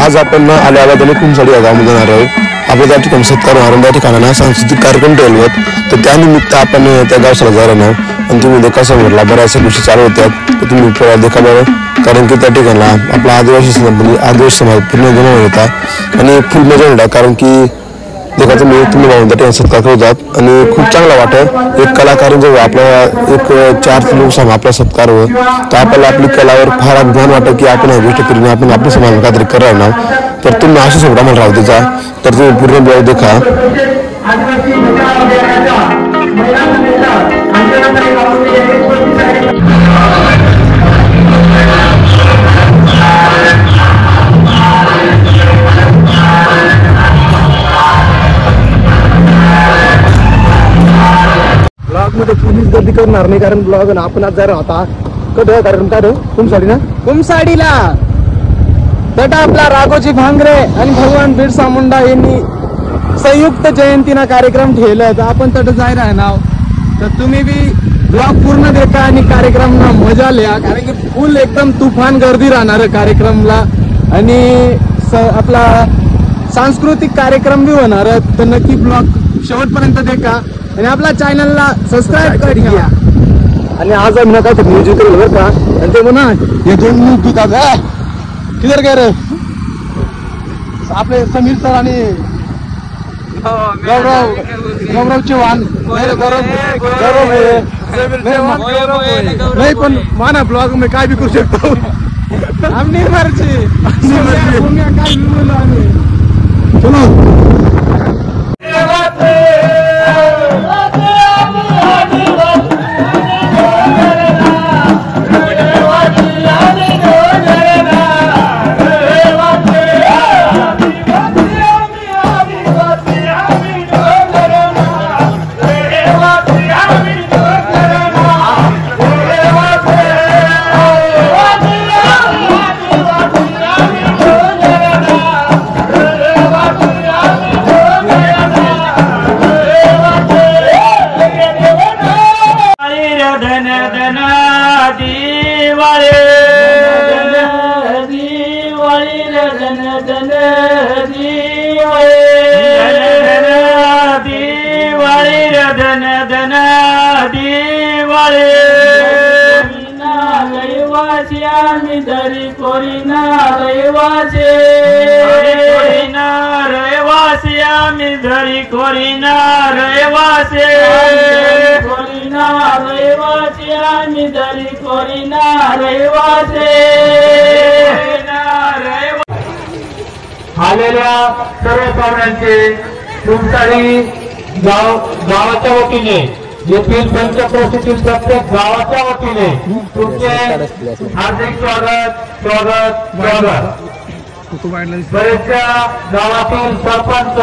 आज आपण आल्याबाद आणि कुमसाडी या गावामध्ये जाणार आहोत। आपल्या त्या ठिकाणी सत्कार होणार त्या ठिकाणी सांस्कृतिक कार्यक्रम ठेवले तर त्यानिमित्त आपण त्या गावाला जाणार आहोत आणि तुम्ही देखा समजला बऱ्याचशा गोष्टी चालू होत्यात तर तुम्ही देखा बरं कारण की त्या ठिकाणला आपला आदिवासी समाज पूर्ण जमा होता आणि फुल मजा होता कारण की देखा तुम्ही भावून त्या ठिकाणी सत्कार करतात आणि खूप चांगला वाटतं। एक कलाकार जर आपल्या एक 4 लोक समोर आपला सत्कार हो तर आपल्याला आपली कलावर फार अभिमान वाटतं की आपण या गोष्टी करून आपण आपल्या समाजाला काहीतरी करायला ना तर तुम्ही अशी सोबत आम्हाला राहू द्यायचा तर तुम्ही पूर्ण ब्लॉग देखा। मध्ये पोलीस गर्दी करणार नाही कारण ब्लॉग आपण आज जर होता कधी कारण काय कुमसाडी ना कुमसाडीला तट आपला राघोजी भांगरे आणि भगवान बिरसा मुंडा यांनी संयुक्त जयंतीना कार्यक्रम ठेवला तर आपण तट जायला आहे ना तर तुम्ही बी ब्लॉग पूर्ण देखा आणि कार्यक्रमना मजा लिया कारण की फुल एकदम तुफान गर्दी राहणार कार्यक्रमला आणि आपला सांस्कृतिक कार्यक्रम बी होणार तर नक्की ब्लॉग शेवटपर्यंत देखा आणि आपल्या चॅनलला सबस्क्राइब कर घ्या आणि आज आम्ही काय म्युझिक करेल बरं का आणि ते म्हणा हे 2 मुख पितात किधर गए रे आपले समीर सर आणि गौरव चव्हाण नाही पण माना ब्लॉग में काय भी करू शकतो आम्ही मर्जी काय चलो आलेल्या सर्व पाहुण्यांचे कुमसाडी गावाच्या वतीने येथील पंचक्रोशीतील प्रत्येक गावाच्या वतीने तुमचे हार्दिक स्वागत स्वागत स्वागत। बरेचशा गावातील सरपंच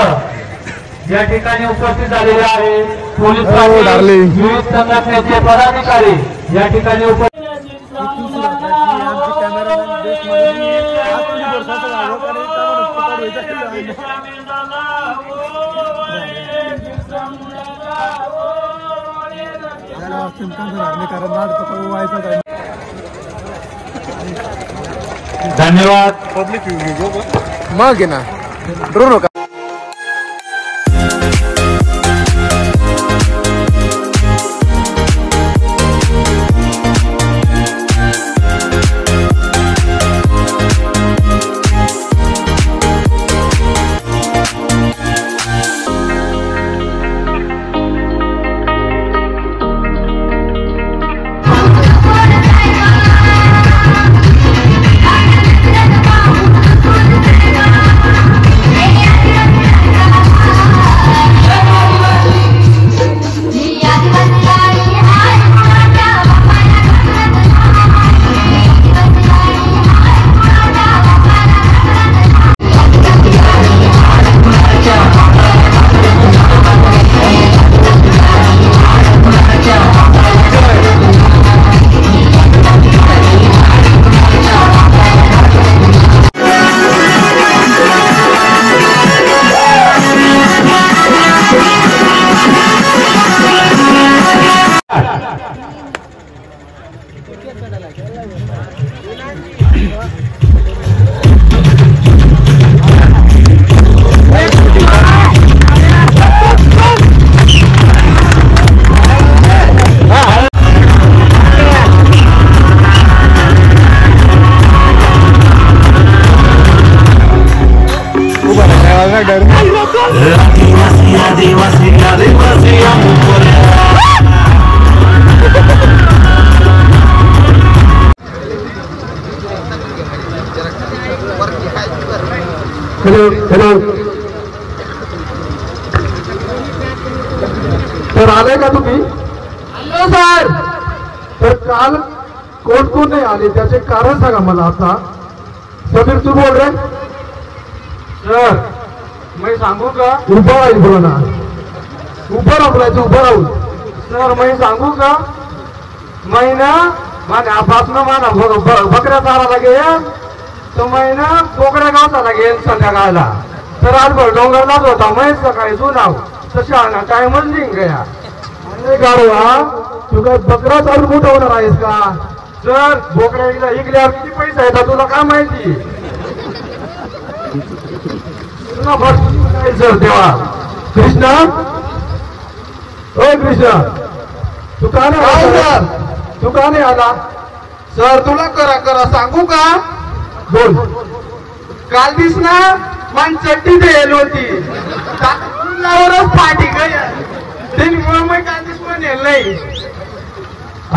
या ठिकाणी उपस्थित झालेले आहे पोलीस विविध संघटनेचे पदाधिकारी या ठिकाणी उपस्थित धन्यवाद पब्लिक मग ना ड्रोन नका Yeah. हॅलो हॅलो तर आले का तुम्ही? Hello sir. तर काल कोण कोण नाही आले त्याचे कारण सांगा मला आता. समीर तू बोल रे. सर मी सांगू का? उभं राहील बोला ना. उभं राहून बोलायचं उभं राहून. सर मी सांगू का? महिना माझ्या बापनं माझा बकऱ्या चारायला गेल तो महिना बोकड्या गावचाला गेल संध्याकाळला. तर आज डोंगरलाच होता महेश सकाळी तू नाव तशा टाइमच निघ गया. अरे गाडवा तू काय बकरा चालू मोठं होणार आहेस का? सर बोकड्या इकल्यावर किती पैसा येतात तुला काय माहिती? तुला बस सर तेव्हा कृष्णा ओ कृष्णा तू का नाही आला? तू का नाही आला? सर तुला करा करा सांगू का? बोल. काल दिस ना मन चट्टी देल होती लावरच फाटी गया त्यामुळे मी काल दिस म्हणेल नाही.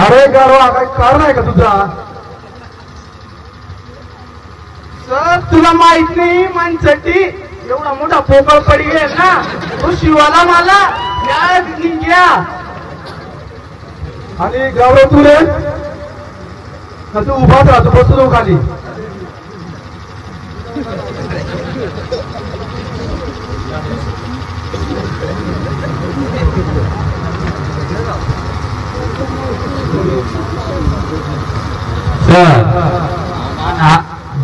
अरे गाडवा काय कारण आहे का तुझा? सर तुला माहित नाही मन चट्टी एवढा मोठा पोकळ पडी गेल ना तो शिवाला मला या घ्या. आणि गावरा तू रे का तू उभाच राहतो बसतो खाली?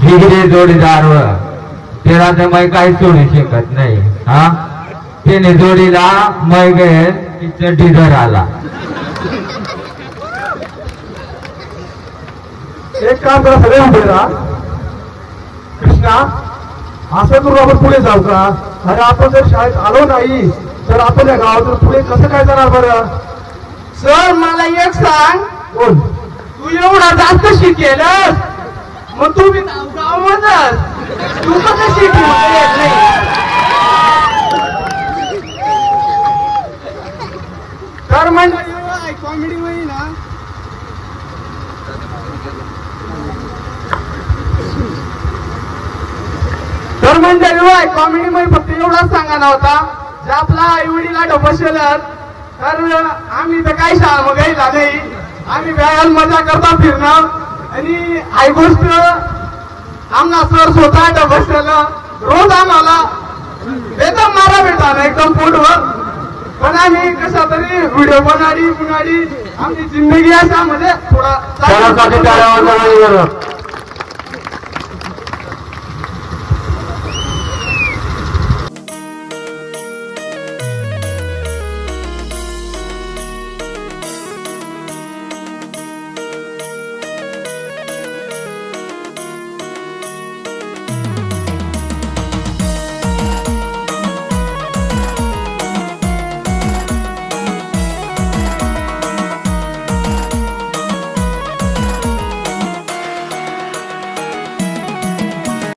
जिगरे जोडीदार त्याला तर मै काही सोडू शकत नाही. हा त्याने जोडीला मै गे चड्डी धर आला. एक काम करा सगळे उभे राहा. कृष्णा असं करून आपण पुढे जाऊ का? अरे आपण जर शाळेत आलो नाही तर आपण या गावातून पुढे कसं काय जाणार बरं? सर मला एक सांग बोल. तू एवढा जास्त शिकेलस मग तू बी गावामध्येच तू कसं शिकली मला येत नाही. तर म्हणजे कॉमेडी होई ना. तर म्हणजे कॉमेडी मध्ये फक्त एवढाच सांगा नव्हता जे आपला आई वडील बसेल तर आम्ही तर काही शाळा मग गेला नाही. आम्ही व्यायाम मजा करता फिरणं आणि आई गोष्ट आमना सर स्वतः बसलेल रोज आम्हाला एकदम मारा भेटा ना एकदम पोटवर. पण आम्ही कशा तरी व्हिडिओ बनाडी आमची जिंदगी अशा म्हणजे थोडा